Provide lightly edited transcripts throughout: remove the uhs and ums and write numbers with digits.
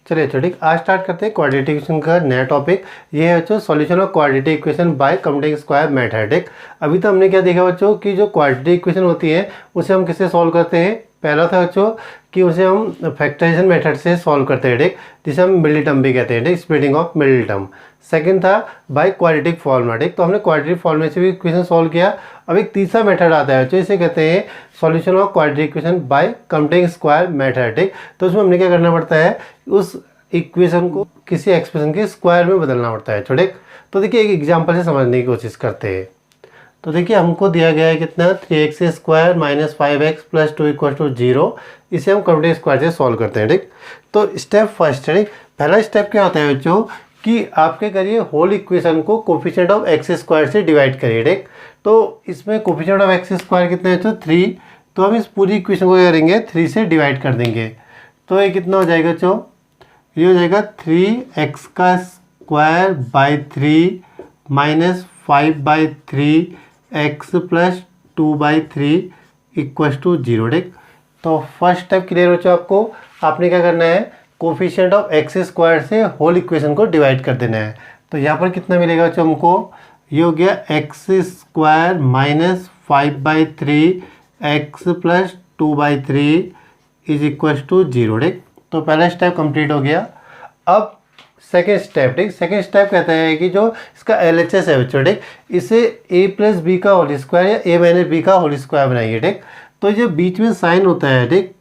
चलिए तो ठीक, आज स्टार्ट करते हैं क्वाड्रेटिक इक्वेशन का नया टॉपिक। ये है बच्चों solution of quadratic equation by computing square method. ठीक, अभी तो हमने क्या देखा बच्चों कि जो क्वाड्रेटिक इक्वेशन होती है उसे हम किससे सॉल्व करते हैं। पहला था बच्चों कि उसे हम फैक्टराइजेशन मेथड से सॉल्व करते हैं, ठीक, जिसे हम मिडिल टर्म भी कहते हैं, ठीक, splitting of middle term. Second था बाय क्वाड्रेटिक फॉर्मूला, ठीक, तो हमने क्वाड्रेटिक फॉर्मूले से भी इक्वेशन सॉल्व किया। अब एक तीसरा मेथड आता है बच्चों, इसे कहते हैं solution of quadratic equation by computing square method. ठीक, तो उसमें हमने क्या करना पड़ता है, उस इक्वेशन को किसी एक्सप्रेशन के स्क्वायर में बदलना पड़ता है। ठीक, तो देखिए एक एग्जांपल से समझने की कोशिश करते हैं। तो देखिए हमको दिया गया है कितना 3x² - 5x + 2 = 0। इसे हम कम्प्यूटिंग स्क्वायर से सॉल्व करते हैं। ठीक, तो स्टेप फर्स्ट है, पहला स्टेप क्या होता है बच्चों कि आपके करिए होल इक्वेशन को कोफिशिएंट ऑफ x² से डिवाइड करिए। ठीक, तो इसमें कोफिशिएंट ऑफ x² कितना है बच्चों 3, तो हम इस पूरी इक्वेशन को क्या करेंगे 3 से डिवाइड कर देंगे। तो ये कितना हो जाएगा बच्चों, ये हो जाएगा 3x² / 3 - 5/3 x + 2/3 = 0। ठीक, तो फर्स्ट स्टेप क्लियर हो चुका आपको। आपने क्या करना है, कोफिशिएंट ऑफ x² से होल इक्वेशन को डिवाइड कर देना है। तो यहाँ पर कितना मिलेगा बच्चों हमको, ये हो गया x² - 5/3 x + 2/3 = 0। ठीक, तो पहला स्टेप कंप्लीट हो गया। अब सेकेंड स्टेप, ठीक, सेकेंड स्टेप कहता है कि जो इसका LHS है बच्चों, ठीक, इसे a + b का होल स्क्वायर या a - b का होल स्क्वायर बनाइए। ठीक, तो जो बीच में साइन होता है, ठीक,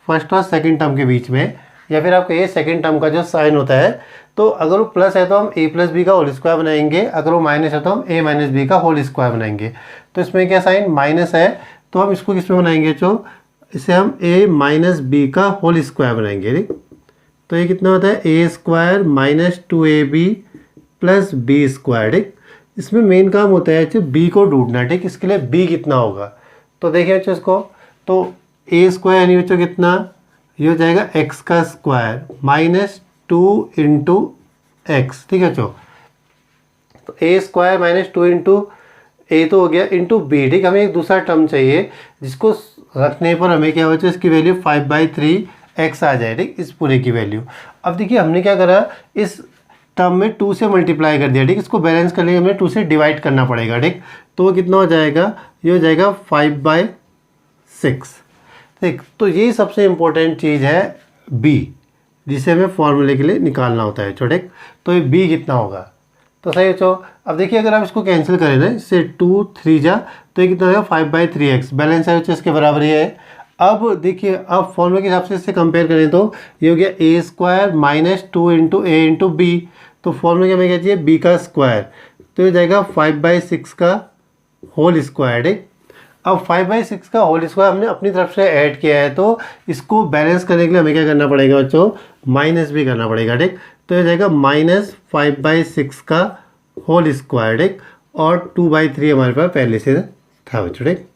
फर्स्ट और सेकंड टर्म के बीच में, या फिर आप कहिए सेकंड टर्म का जो साइन होता है, तो अगर वो प्लस है तो हम a + b का होल स्क्वायर बनाएंगे, अगर वो माइनस है तो हम a - b का होल स्क्वायर बनाएंगे। तो इसमें क्या साइन माइनस है, तो हम इसको किस में बनाएंगे बच्चों, इसे हम a - b का होल स्क्वायर बनाएंगे। ठीक, तो ये कितना होता है a² - 2ab + b²। ठीक, इसमें मेन काम होता है बच्चों b को ढूंढना। ठीक, इसके लिए b कितना होगा, तो देखिए बच्चों इसको, तो a² यानी बच्चों कितना, ये हो जाएगा x² - 2 × x। ठीक है बच्चों, तो a² - 2 × a तो हो गया इंटू b। ठीक, हमें एक दूसरा टर्म चाहिए जिसको रखने पर हमें क्या बच्चों इसकी वैल्यू 5/3 x आ जाए। ठीक, इस पूरे की वैल्यू। अब देखिए हमने क्या करा, इस टर्म में 2 से मल्टीप्लाई कर दिया। ठीक, इसको बैलेंस करने के लिए हमें 2 से डिवाइड करना पड़ेगा। ठीक, तो वो कितना हो जाएगा, ये हो जाएगा 5/6। ठीक, तो ये सबसे इम्पोर्टेंट चीज़ है b, जिसे हमें फॉर्मूले के लिए निकालना होता है। ठीक, तो ये b कितना होगा, तो सही बच्चों। अब देखिए अगर आप इसको कैंसिल करें ना, इससे 2 3 जा, तो ये कितना होगा 5/3x, बैलेंस है बच्चों इसके बराबर ये है। अब देखिए अब फॉर्मूले के हिसाब से इससे कंपेयर करें तो ये हो गया a² - 2 × a × b, तो फॉर्मूले के हमें क्या चाहिए b का स्क्वायर, तो ये जाएगा 5/6 का होल स्क्वायर। ठीक, अब 5/6 का होल स्क्वायर हमने अपनी तरफ से ऐड किया है, तो इसको बैलेंस करने के लिए हमें क्या करना पड़ेगा बच्चों, माइनस भी करना पड़ेगा। ठीक, तो ये जाएगा -5/6 का होल स्क्वायर। ठीक, और 2/3 हमारे पास पहले से था बच्चों। ठीक,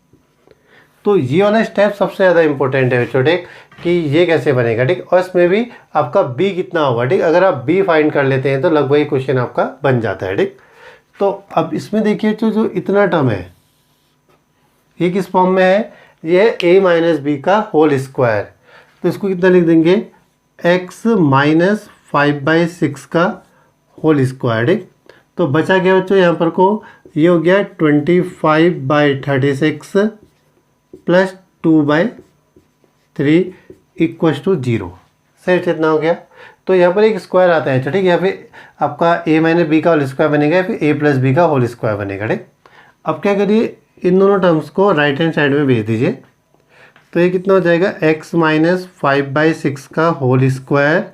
तो ये वाला स्टेप सबसे ज़्यादा इंपॉर्टेंट है बच्चों। ठीक, कि ये कैसे बनेगा। ठीक, और इसमें भी आपका b कितना होगा। ठीक, अगर आप b फाइंड कर लेते हैं तो लगभग ये क्वेश्चन आपका बन जाता है। ठीक, तो अब इसमें देखिए जो इतना टर्म है ये किस फॉर्म में है, ये है a - b का होल स्क्वायर, तो इसको कितना लिख देंगे x - 5/6 का होल स्क्वायर। ठीक, तो बचा गया बच्चों यहाँ पर को, ये हो गया 25/36 + 2/3 = 0। सही कितना हो गया, तो यहाँ पर एक स्क्वायर आता है। ठीक, यहाँ पे आपका a - b का होल स्क्वायर बनेगा या फिर a + b का होल स्क्वायर बनेगा। ठीक, अब क्या करिए इन दोनों टर्म्स को राइट हैंड साइड में भेज दीजिए, तो ये कितना हो जाएगा x - 5/6 का होल स्क्वायर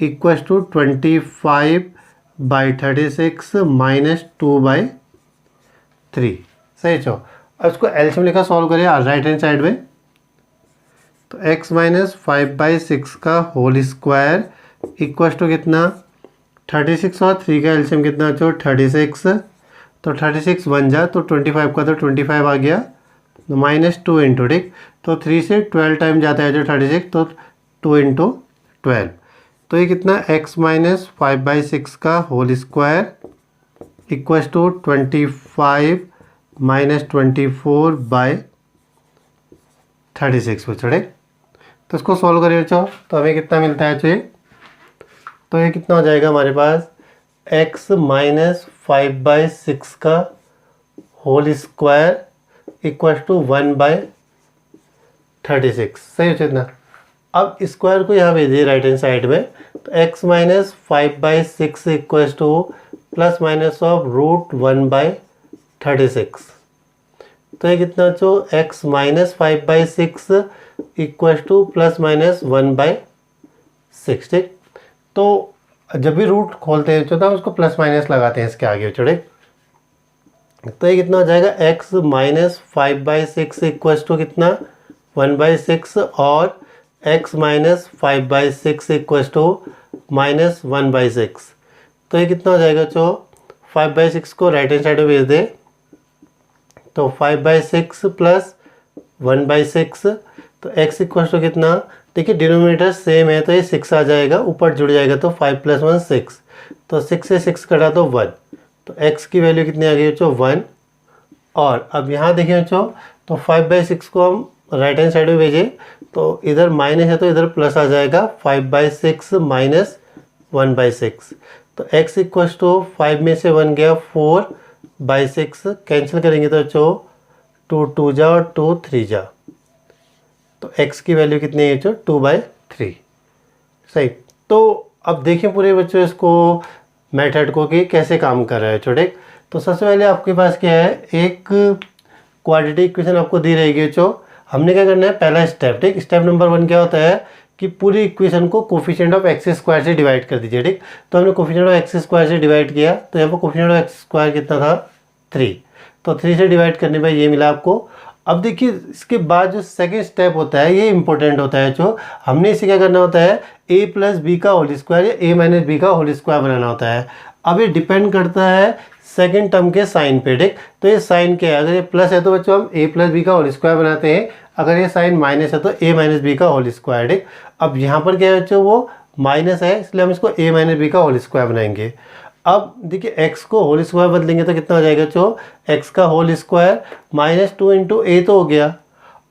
= 25/36 - 2/3। सही चो, अब इसको एलसीएम लेकर सॉल्व करिए राइट हैंड साइड में, तो x - 5/6 का होल स्क्वायर = कितना 36 और 3 का एलसीएम कितना बच्चों 36, तो 36 बन जा, तो 25 का तो 25 आ गया, -2 × ठीक, तो 3 से 12 टाइम जाता है जो 36, तो 2 × 12, तो ये कितना x - 5/6 का होल स्क्वायर = 25 - 24/3 36 बच्चों ठीक। तो इसको सॉल्व करिए बच्चों, तो हमें कितना मिलता है बच्चों, तो ये कितना हो जाएगा हमारे पास x माइनस 5/6 का होल स्क्वायर इक्वल टू 1/36। सही हो ना। अब स्क्वायर को यहाँ भेजिए राइट हैंड साइड में, तो x minus 5/6 equal to plus minus of √1/36। तो ये कितना बच्चों, x minus 5/6 equal to plus minus 1/6 ठीक। तो जब भी रूट खोलते हैं तो हम उसको प्लस माइनस लगाते हैं इसके आगे बच्चों ठीक। तो ये कितना हो जाएगा, x माइनस 5/6 इक्वल टू कितना 1/6 और x minus 5/6 equal to minus 1/6। तो ये कितना हो जाएगा बच्चों, 5/6 को राइट हैंड साइड में भेज दे, तो 5/6 प्लस 1/6। तो x इक्वल टू कितना, देखिए डिनोमिनेटर सेम है तो ये 6 आ जाएगा, ऊपर जुड़ जाएगा तो 5 + 1 6। तो 6 से 6 कटा तो 1, तो x की वैल्यू कितनी आ गई बच्चों 1। और अब यहाँ देखिए बच्चों, तो 5/6 को हम राइट हैंड साइड में भेजें, तो इधर माइनस है तो इधर प्लस आ जाएगा, 5/6 माइनस 1/6। तो x इक्वल टू 5 में से 1 गया 4/6, कैंसिल करेंगे तो बच्चों 2 2 जा और 2 3 जा, तो x की वैल्यू कितनी है बच्चों 2/3। सही। तो अब देखें पूरे बच्चों इसको मेथड को कि कैसे काम कर रहा है बच्चों ठीक। तो सबसे पहले आपके पास क्या है, एक क्वाड्रेटिक इक्वेशन आपको दी रहेगी बच्चों। हमने क्या करना है, पहला स्टेप ठीक। स्टेप नंबर 1 क्या होता है कि पूरी इक्वेशन को कोफिशिएंट ऑफ एक्स स्क्वायर से डिवाइड कर दीजिए ठीक। तो हमने कोफिशिएंट ऑफ एक्स स्क्वायर से डिवाइड किया, तो यहाँ पर कोफिशिएंट ऑफ एक्स स्क्वायर कितना था 3। तो 3 से डिवाइड करने पर ये मिला आपको। अब देखिए इसके बाद जो सेकेंड स्टेप होता है ये इंपॉर्टेंट होता है, जो हमने इसे क्या करना होता है, a प्लस बी का होल स्क्वायर या a माइनस बी का होल स्क्वायर बनाना होता है। अब ये डिपेंड करता है सेकेंड टर्म के साइन पे ठीक। तो ये साइन क्या है, अगर ये प्लस है तो बच्चों हम a प्लस बी का होल स्क्वायर बनाते हैं, अगर ये साइन माइनस है तो a माइनस बी का होल स्क्वायर ठीक। अब यहाँ पर क्या है बच्चों, वो माइनस है इसलिए हम इसको a माइनस बी का होल स्क्वायर बनाएंगे। अब देखिए x को होल स्क्वायर बदलेंगे तो कितना हो जाएगा बच्चों, x का होल स्क्वायर -2 × a तो हो गया।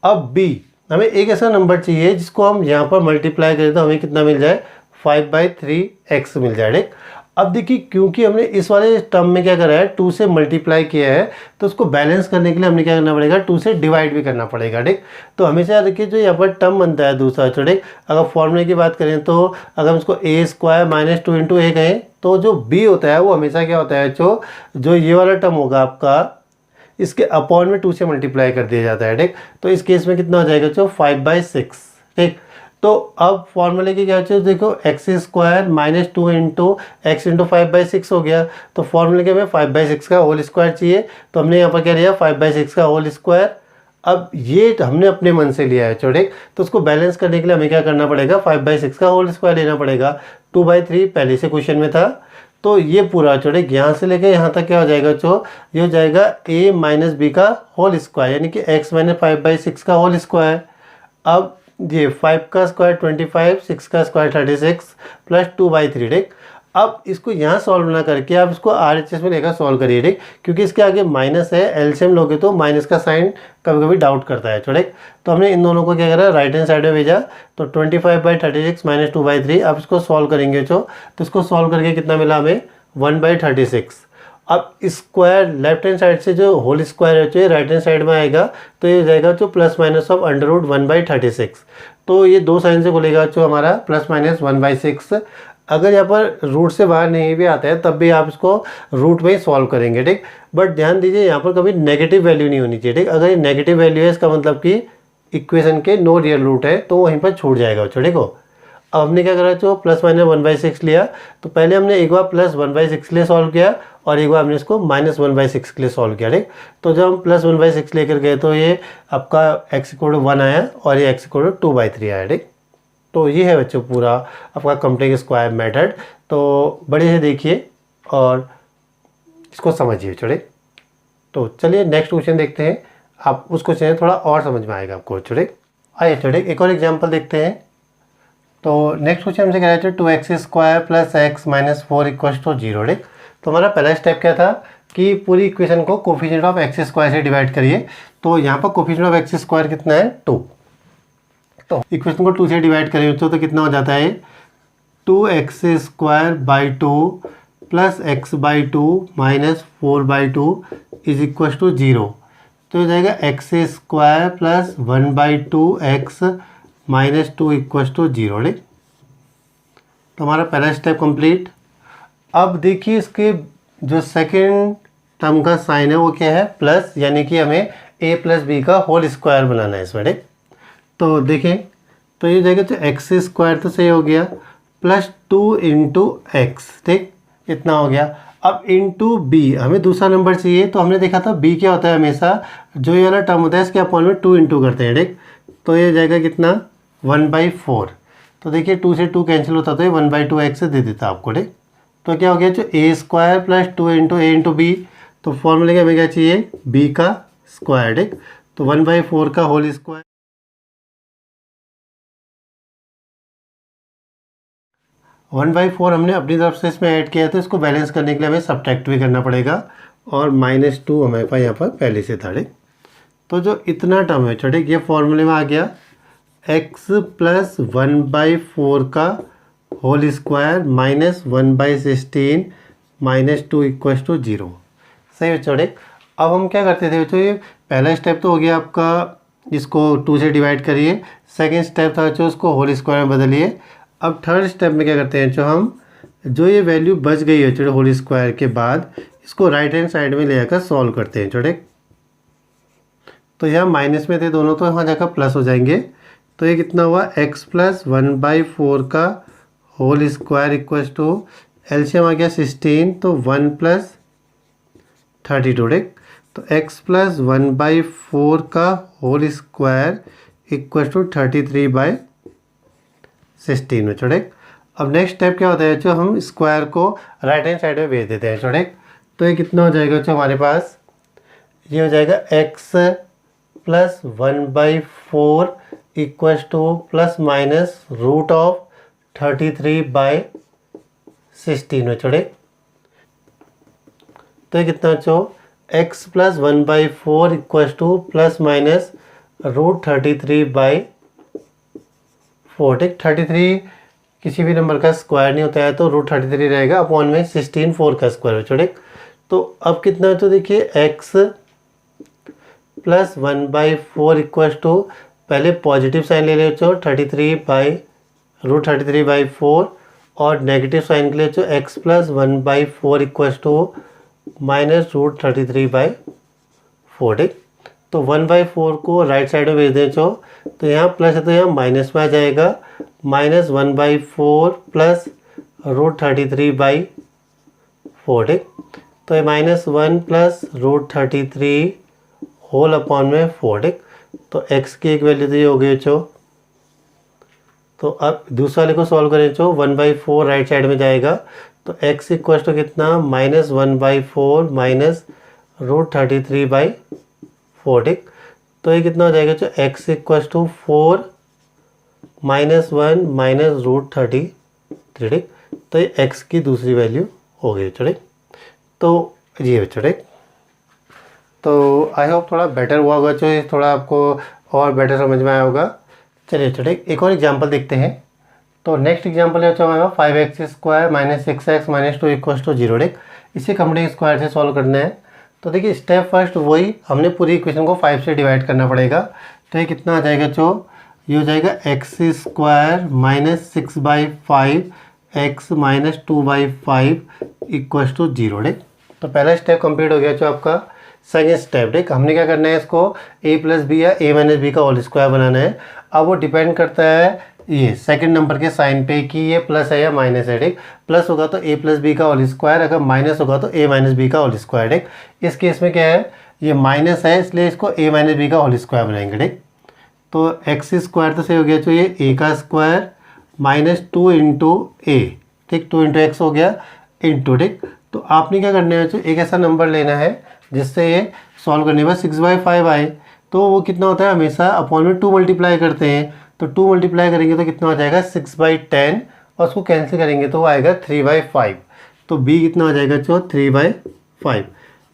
अब b, हमें एक ऐसा नंबर चाहिए जिसको हम यहाँ पर मल्टीप्लाई करें तो हमें कितना मिल जाए 5/3x मिल जाए ठीक। अब देखिए क्योंकि हमने इस वाले टर्म में क्या करा है 2 से मल्टीप्लाई किया है, तो उसको बैलेंस करने के लिए हमने क्या करना पड़ेगा 2 से डिवाइड भी करना पड़ेगा ठीक। तो हमेशा याद रखिए जो यहाँ पर टर्म बनता है दूसरा ठीक, अगर फॉर्मूले की बात करें तो अगर हम इसको a² -2 × a कहें तो जो b होता है वो हमेशा क्या होता है जो ये वाला टर्म होगा आपका, इसके अपॉन में 2 से मल्टीप्लाई कर दिया जाता है ठीक। तो इस केस में कितना हो जाएगा 5/6 ठीक। तो अब फॉर्मूले की क्या चाहिए, देखो x² -2 × x × 5/6 हो गया। तो फॉर्मूले के हमें 5/6 का होल स्क्वायर चाहिए, तो हमने यहाँ पर क्या लिया 5/6 का होल स्क्वायर। अब ये हमने अपने मन से लिया है ठीक। तो उसको बैलेंस करने के लिए हमें क्या करना पड़ेगा 5/6 का होल स्क्वायर लेना पड़ेगा। 2/3 पहले से क्वेश्चन में था, तो ये पूरा ठीक यहाँ से लेके यहाँ तक क्या हो जाएगा ये हो जाएगा a माइनस बी का होल स्क्वायर, यानी कि x माइनस 5/6 का होल स्क्वायर। अब ये 5 का स्क्वायर 25, 6 का स्क्वायर 36 प्लस 2/3 ठीक। अब इसको यहाँ सॉल्व ना करके आप इसको RHS में लेकर सॉल्व करिए ठीक, क्योंकि इसके आगे माइनस है, एलसीएम लोगे तो माइनस का साइन कभी कभी डाउट करता है ठीक। तो हमने इन दोनों को क्या करा राइट हैंड साइड में भेजा, तो 25/36 - 2/3। अब इसको सॉल्व करेंगे तो इसको सॉल्व करके कितना मिला हमें 1/36। अब स्क्वायर लेफ्ट हैंड साइड से जो होल स्क्वायर है राइट हैंड साइड में आएगा, तो ये हो जाएगा प्लस माइनस ऑफ √1/36। तो ये दो साइन से बोलेगा हमारा प्लस माइनस 1/6। अगर यहाँ पर रूट से बाहर नहीं भी आता है तब भी आप इसको रूट में ही सॉल्व करेंगे ठीक। बट ध्यान दीजिए यहाँ पर कभी नेगेटिव वैल्यू नहीं होनी चाहिए ठीक। अगर ये नेगेटिव वैल्यू है इसका मतलब कि इक्वेशन के नो रियल रूट है, तो वहीं पर छूट जाएगा ठीक हो। अब हमने क्या करा प्लस माइनस 1/6 लिया, तो पहले हमने एक बार प्लस 1/6 के लिए सॉल्व किया और एक बार हमने इसको माइनस 1/6 के लिए सॉल्व किया ठीक। तो जब हम प्लस 1/6 लेकर गए तो ये आपका x = 1 आया और ये x = 2/3 आया ठीक। तो ये है बच्चों पूरा आपका कंप्लेक्स स्क्वायर मेथड। तो बड़े से देखिए और इसको समझिए छोड़े। तो चलिए नेक्स्ट क्वेश्चन देखते हैं, आप उस क्वेश्चन थोड़ा और समझ में आएगा आपको छोड़े। आइए छोड़े एक और एग्जांपल देखते हैं। तो नेक्स्ट क्वेश्चन हमसे कह रहे थे 2x² + x - 4 = 0 ठीक। तो हमारा पहला स्टेप क्या था कि पूरी इक्वेशन को कोफिशिएंट ऑफ x² से डिवाइड करिए। तो यहाँ पर कोफिशिएंट ऑफ x² कितना है 2 तो इक्वेशन को 2 से डिवाइड करें बच्चों तो कितना हो जाता है 2x²/2 plus x/2 minus 4/2 is equal to 0। तो हो जाएगा x² plus 1/2x minus 2 equal to 0। ठीक, तो हमारा पहला स्टेप कंप्लीट। अब देखिए इसके जो सेकेंड टर्म का साइन है वो क्या है प्लस, यानी कि हमें a प्लस बी का होल स्क्वायर बनाना है इसमें। ठीक, तो देखें तो ये जाएगा तो x² तो सही हो गया प्लस 2 इंटू एक्स। ठीक, इतना हो गया। अब इंटू बी हमें दूसरा नंबर चाहिए, तो हमने देखा था b क्या होता है हमेशा जो ये वाला टर्म होता है इसके अपॉन में 2 इंटू करते हैं। ठीक, तो ये जाएगा कितना 1/4। तो देखिए 2 से 2 कैंसिल होता तो ये 1/2x दे देता आपको। ठीक, तो क्या हो गया जो a² plus 2 into a into b, तो फॉर्मूले का हमें क्या चाहिए b का स्क्वायर। ठीक, तो 1/4 का होल स्क्वायर 1/4 हमने अपनी तरफ से इसमें ऐड किया, तो इसको बैलेंस करने के लिए हमें सब्ट्रैक्ट भी करना पड़ेगा और -2 हमारे पास यहाँ पर पहले से था। ठीक, तो जो इतना टर्म है ठीक ये फॉर्मूले में आ गया x प्लस 1/4 का whole square minus 1/16 minus 2 equal to 0। सही बच्चों। ठीक, अब हम क्या करते थे बच्चों, ये पहला स्टेप तो हो गया आपका, इसको 2 से डिवाइड करिए। सेकेंड स्टेप था बच्चों उसको होल स्क्वायर में बदलिए। अब थर्ड स्टेप में क्या करते हैं जो हम जो ये वैल्यू बच गई है छोटे होल स्क्वायर के बाद इसको राइट हैंड साइड में ले जाकर सॉल्व करते हैं छोटे। तो यहाँ माइनस में थे दोनों, तो यहाँ जाकर प्लस हो जाएंगे। तो ये कितना हुआ x प्लस 1/4 का whole square equal to LCM आ गया 16, तो 1 प्लस 32। ठीक, तो x प्लस 1/4 का होल स्क्वायर इक्वल टू 33/16 में छोटे। अब नेक्स्ट स्टेप क्या होता है जो हम स्क्वायर को राइट हैंड साइड में भेज देते हैं छोटे। तो ये कितना हो जाएगा जो हमारे पास ये हो जाएगा x plus 1/4 equal to plus minus root of 33/16 में छोटे। तो ये कितना बच्चों x plus 1/4 equal to plus minus root 33/4। ठीक, 33 किसी भी नंबर का स्क्वायर नहीं होता है तो रूट 33 रहेगा अपॉन में 16 4 का स्क्वायर बच्चों। ठीक, तो अब कितना तो देखिए x प्लस 1/4 इक्वल टू पहले पॉजिटिव साइन ले ले बच्चों 33/4 और नेगेटिव साइन के लिए बच्चों x plus 1/4 equal to minus root 33/4। ठीक, तो 1/4 को राइट साइड में भेज दें बच्चों, तो यहाँ प्लस है तो यहाँ माइनस में आ जाएगा माइनस 1/4 प्लस रूट 33/4। ठीक, तो ये -1 प्लस रूट 33 होल अपॉन में 4। ठीक, तो x की एक वैल्यू तो ये हो गई बच्चों। तो अब दूसरे वाले को सॉल्व करें बच्चों 1/4 राइट साइड में जाएगा, तो x इक्वल टू कितना -1/4 माइनस रूट 33/4। ठीक, तो ये कितना हो जाएगा बच्चों x equal to 4 -1 minus root 33। ठीक, तो ये x की दूसरी वैल्यू हो गई बच्चों। ठीक, तो ये बच्चों। ठीक, तो आई होप थोड़ा बेटर हुआ होगा बच्चों, थोड़ा आपको और बेटर समझ में आया होगा। चलिए बच्चों ठीक एक और एग्जांपल देखते हैं। तो नेक्स्ट एग्जांपल है बच्चों हमारे 5x² minus 6x minus 2 equal to 0। ठीक, इसे कंप्लीट स्क्वायर से सॉल्व करना है। तो देखिए स्टेप फर्स्ट वही हमने पूरी इक्वेशन को 5 से डिवाइड करना पड़ेगा। तो ये कितना आ जाएगा बच्चों, ये हो जाएगा x² minus 6/5 x minus 2/5 equal to 0। ठीक, तो पहला स्टेप कंप्लीट हो गया बच्चों आपका। सेकेंड स्टेप ठीक हमने क्या करना है इसको a प्लस बी या a माइनस बी का होल स्क्वायर बनाना है। अब वो डिपेंड करता है ये सेकंड नंबर के साइन पे कि ये प्लस है या माइनस है। ठीक, प्लस होगा तो a प्लस बी का होल स्क्वायर, अगर माइनस होगा तो a माइनस बी का होल स्क्वायर। ठीक, इस केस में क्या है ये माइनस है इसलिए इसको a माइनस बी का होल स्क्वायर बनाएंगे। ठीक, तो एक्स स्क्वायर तो सही हो गया तो ये a का स्क्वायर माइनस 2 इंटू ए। ठीक, 2 इंटू एक्स हो गया इंटू। ठीक, तो आपने क्या करना है एक ऐसा नंबर लेना है जिससे ये सॉल्व करने के बाद 6/5 आए। तो वो कितना होता है हमेशा अपॉन में 2 मल्टीप्लाई करते हैं, तो 2 मल्टीप्लाई करेंगे तो कितना हो जाएगा 6/10 और उसको कैंसिल करेंगे तो वो आएगा 3/5। तो b कितना हो जाएगा 3/5।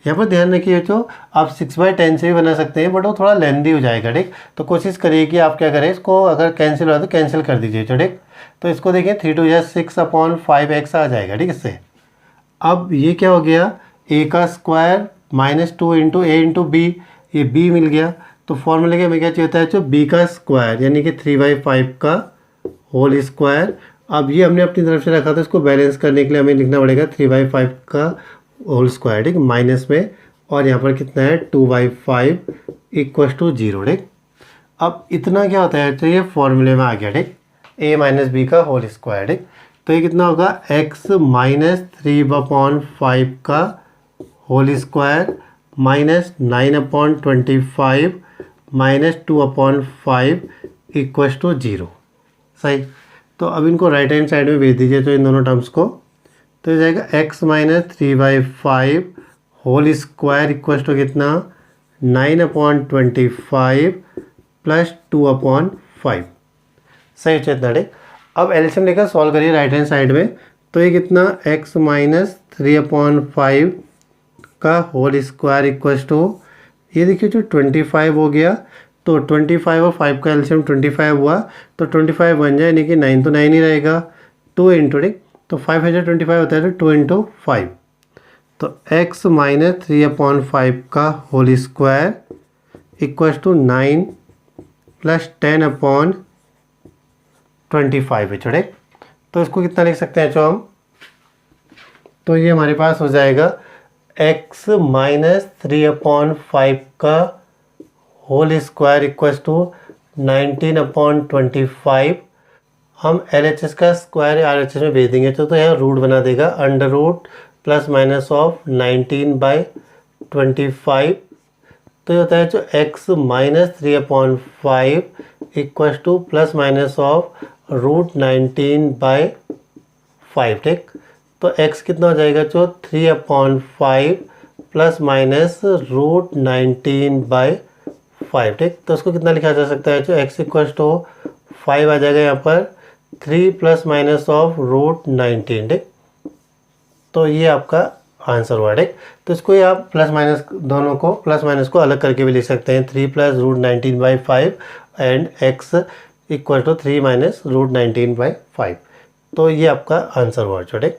यहाँ पर ध्यान रखिए बच्चों, आप 6/10 से भी बना सकते हैं, बट वो थोड़ा लेंदी हो जाएगा, ठीक। तो कोशिश करिए कि आप क्या करें, इसको अगर कैंसिल हो तो कैंसिल कर दीजिए, ठीक। तो इसको देखिए 3 2 6/5x आ जाएगा, ठीक। इससे अब ये क्या हो गया, a का स्क्वायर -2 इंटू ए इंटू बी, ये b मिल गया। तो फॉर्मूले के हमें क्या चाहिए होता है जो b का स्क्वायर यानी कि 3/5 का होल स्क्वायर। अब ये हमने अपनी तरफ से रखा था, इसको बैलेंस करने के लिए हमें लिखना पड़ेगा 3/5 का होल स्क्वायर, ठीक, माइनस में, और यहाँ पर कितना है 2/5 = 0, ठीक। अब इतना क्या होता है तो ये फॉर्मूले में आ गया, ठीक, a - b का होल स्क्वायर, ठीक। तो ये कितना होगा, x - 3/5 का होल स्क्वायर -9/25 -2/5 = 0, सही। तो अब इनको राइट हैंड साइड में भेज दीजिए तो इन दोनों टर्म्स को, तो ये जाएगा x - 3/5 होल स्क्वायर = कितना 9/25 + 2/5, सही चेतना, ठीक। अब एलसीएम लेकर सॉल्व करिए राइट हैंड साइड में। तो ये कितना x - 3/5 का होल स्क्वायर = ये देखिए जो 25 हो गया, तो 25 और 5 का एलसीएम 25 हुआ, तो 25 बन जाए, यानी कि 9 तो 9 ही रहेगा, 2 इंटू, ठीक। तो 5 है जो 25 होता है, तो 2 इंटू 5, तो x - 3/5 का होल स्क्वायर = 9 + 10/25 है, छोटे। तो इसको कितना लिख सकते हैं जो हम, तो ये हमारे पास हो जाएगा x - 3/5 का होल स्क्वायर = 19/25। हम LHS का स्क्वायर RHS में भेज देंगे तो यहाँ रूट बना देगा, √ +- तो ये होता है जो x - 3/5 = √19/5, ठीक। तो x कितना हो जाएगा जो 3/5 ± √19/5, ठीक। तो उसको कितना लिखा जा सकता है जो x = 5 आ जाएगा यहाँ पर, 3 ± √19, ठीक। तो ये आपका आंसर हुआ, ठीक। तो इसको ही आप प्लस माइनस दोनों को, प्लस माइनस को अलग करके भी लिख सकते हैं, 3 + √19/5 एंड x = 3 - √19/5। तो ये आपका आंसर हुआ, छोटे।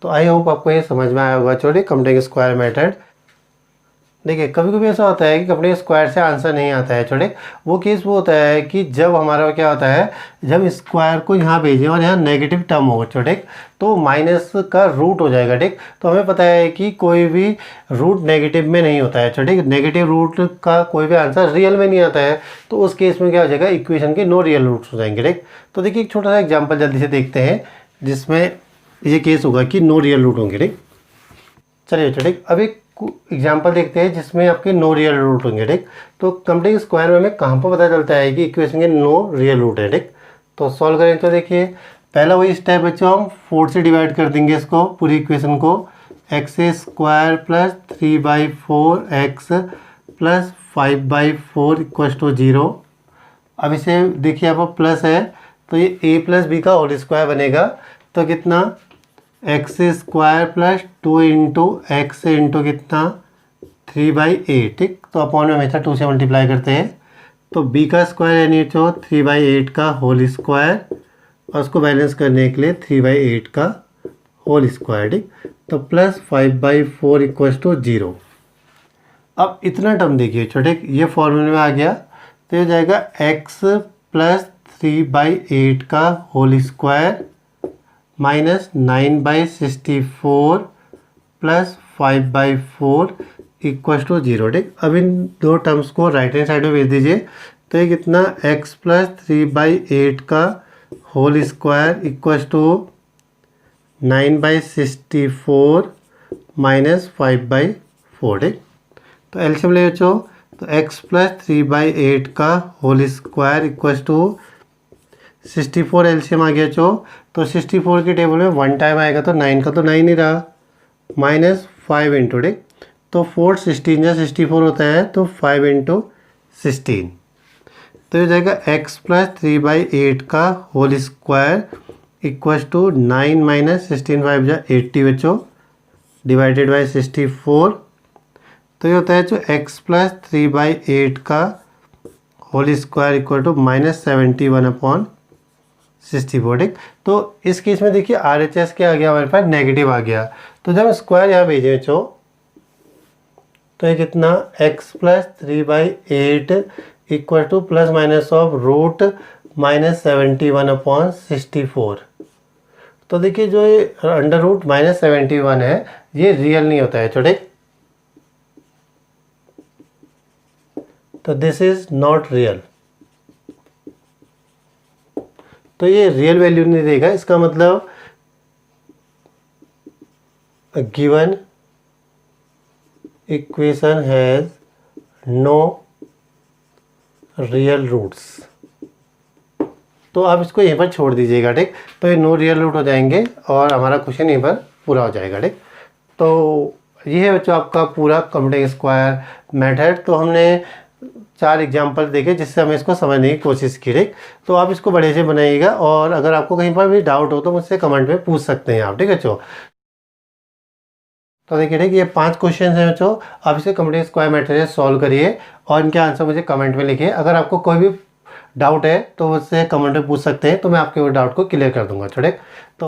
तो आई होप आपको ये समझ में आया होगा, छोटे, कंप्लीटिंग स्क्वायर मेथड। देखिए कभी कभी ऐसा होता है कि कंप्लीट स्क्वायर से आंसर नहीं आता है, छोटे। वो केस वो होता है कि जब हमारा क्या होता है, जब स्क्वायर को यहाँ भेजें और यहाँ नेगेटिव टर्म हो, छोटे, तो माइनस का रूट हो जाएगा, ठीक। तो हमें पता है कि कोई भी रूट नेगेटिव में नहीं होता है, छोटे। नेगेटिव रूट का कोई भी आंसर रियल में नहीं आता है, तो उस केस में क्या हो जाएगा, इक्वेशन के नो रियल रूट्स हो जाएंगे, ठीक। तो देखिए एक छोटा सा एग्जाम्पल जल्दी से देखते हैं जिसमें ये केस होगा कि नो रियल रूट होंगे, ठीक। चलिए छोटे, अब एक एग्जाम्पल देखते हैं जिसमें आपके नो रियल रूट होंगे, ठीक। तो कंप्लीट स्क्वायर में हमें कहाँ पर पता चलता है कि इक्वेशन के नो रियल रूट है, ठीक। तो सॉल्व करें तो देखिए पहला वही स्टेप बच्चों, हम 4 से डिवाइड कर देंगे इसको, पूरी इक्वेशन को, x² + 3/4x + 5/4 = 0। अब इसे देखिए यहाँ पर प्लस है, तो ये a + b का होल स्क्वायर बनेगा, तो कितना x² + 2 इंटू x इंटू कितना 3/8, ठीक। तो अपॉन में हमेशा 2 से मल्टीप्लाई करते हैं, तो b का स्क्वायर यानी जो 3/8 का होल स्क्वायर, और उसको बैलेंस करने के लिए 3/8 का होल स्क्वायर, ठीक। तो प्लस 5/4 = 0। अब इतना टर्म देखिए छोटे, ये फॉर्मूले में आ गया, तो ये जाएगा x + 3/8 का होल स्क्वायर -9/64 + 5/4 = 0, ठीक। अब इन दो टर्म्स को राइट हैंड साइड में भेज दीजिए, तो ये कितना x + 3/8 का होल स्क्वायर = 9/64 - 5/4, ठीक। तो एलसीएम ले बच्चों, तो x + 3/8 का होल स्क्वायर = 64 एलसीएम आ गया जो, तो 64 के टेबल में 1 टाइम आएगा, तो 9 का तो 9 ही रहा, -5 इंटू, ठीक। तो 4 16 या 64 होता है, तो 5 इंटू 16, तो ये जाएगा x + 3/8 का होल स्क्वायर = 9 - 16 5 = 80 बच्चों, डिवाइडेड बाई 64, तो ये होता है जो x प्लस 3/8 का होल स्क्वायर इक्वल टू -71/64। ठीक, तो इस केस में देखिए RHS क्या आ गया हमारे पास, नेगेटिव आ गया। तो जब स्क्वायर यहाँ भेजें तो ये कितना x plus 3/8 equal to plus minus of root -71/64। तो देखिए जो ये अंडर रूट -71 है ये रियल नहीं होता है छोटे, तो दिस इज नॉट रियल, तो ये रियल वैल्यू नहीं देगा। इसका मतलब given equation has no real roots, तो आप इसको यहीं पर छोड़ दीजिएगा। ठीक, तो ये नो रियल रूट हो जाएंगे और हमारा क्वेश्चन यहीं पर पूरा हो जाएगा। ठीक, तो ये है बच्चों आपका पूरा कंप्यूटिंग स्क्वायर मेथड। तो हमने 4 एग्जाम्पल देखे जिससे हमें इसको समझने की कोशिश की। ठीक, तो आप इसको बड़े से बनाइएगा और अगर आपको कहीं पर भी डाउट हो तो मुझसे कमेंट में पूछ सकते हैं आप। ठीक है बच्चों, तो देखिए ठीक, ये 5 क्वेश्चन हैं बच्चों, आप इसे कंप्यूटिंग स्क्वायर मेथड से सॉल्व करिए और इनके आंसर मुझे कमेंट में लिखिए। अगर आपको कोई भी डाउट है तो मुझसे कमेंट में पूछ सकते हैं, तो मैं आपके वो डाउट को क्लियर कर दूंगा। ठीक, तो